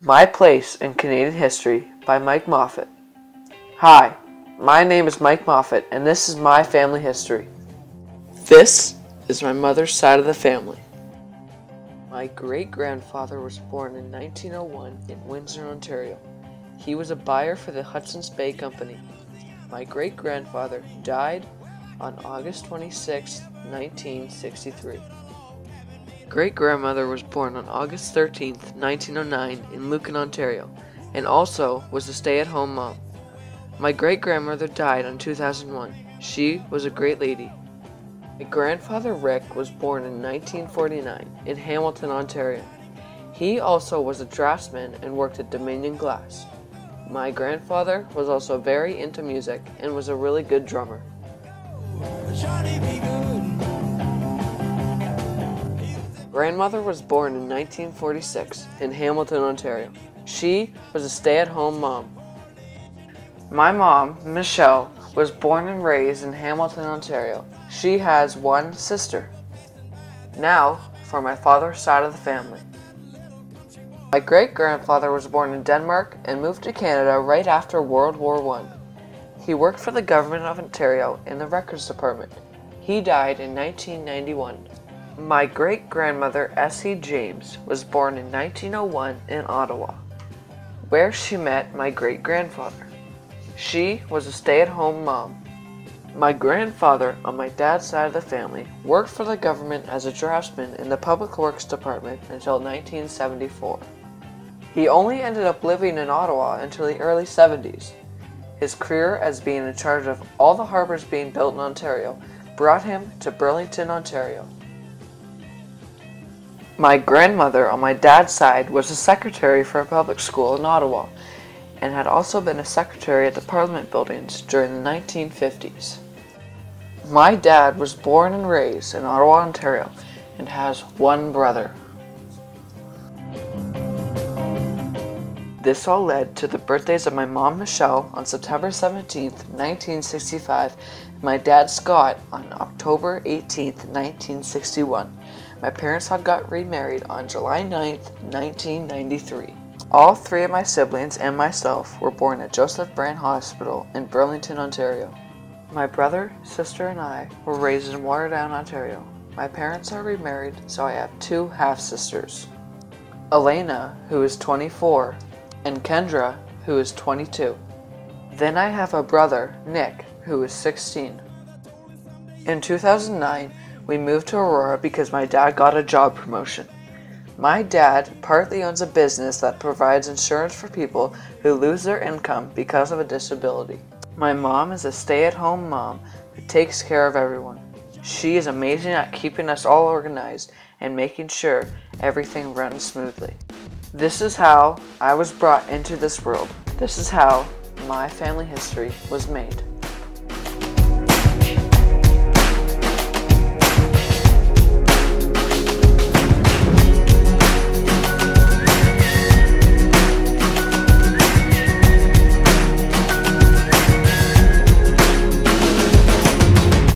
My Place in Canadian History by Mike Moffat. Hi, my name is Mike Moffat, and this is my family history. This is my mother's side of the family. My great-grandfather was born in 1901 in Windsor, Ontario. He was a buyer for the Hudson's Bay Company. My great-grandfather died on August 26, 1963. Great-grandmother was born on August 13, 1909 in Lucan, Ontario, and also was a stay-at-home mom. My great-grandmother died in 2001. She was a great lady. My grandfather Rick was born in 1949 in Hamilton, Ontario. He also was a draftsman and worked at Dominion Glass. My grandfather was also very into music and was a really good drummer. Grandmother was born in 1946 in Hamilton, Ontario. She was a stay-at-home mom. My mom, Michelle, was born and raised in Hamilton, Ontario. She has one sister. Now, for my father's side of the family. My great-grandfather was born in Denmark and moved to Canada right after World War I. He worked for the government of Ontario in the records department. He died in 1991. My great-grandmother, Essie James, was born in 1901 in Ottawa, where she met my great-grandfather. She was a stay-at-home mom. My grandfather, on my dad's side of the family, worked for the government as a draftsman in the Public Works Department until 1974. He only ended up living in Ottawa until the early 70s. His career as being in charge of all the harbors being built in Ontario brought him to Burlington, Ontario. My grandmother on my dad's side was a secretary for a public school in Ottawa and had also been a secretary at the Parliament buildings during the 1950s. My dad was born and raised in Ottawa, Ontario, and has one brother. This all led to the birthdays of my mom, Michelle, on September 17, 1965, and my dad, Scott, on October 18, 1961. My parents had got remarried on July 9, 1993. All three of my siblings and myself were born at Joseph Brant Hospital in Burlington, Ontario. My brother, sister, and I were raised in Waterdown, Ontario. My parents are remarried, so I have two half-sisters. Elena, who is 24, and Kendra, who is 22. Then I have a brother, Nick, who is 16. In 2009, we moved to Aurora because my dad got a job promotion. My dad partly owns a business that provides insurance for people who lose their income because of a disability. My mom is a stay-at-home mom who takes care of everyone. She is amazing at keeping us all organized and making sure everything runs smoothly. This is how I was brought into this world. This is how my family history was made.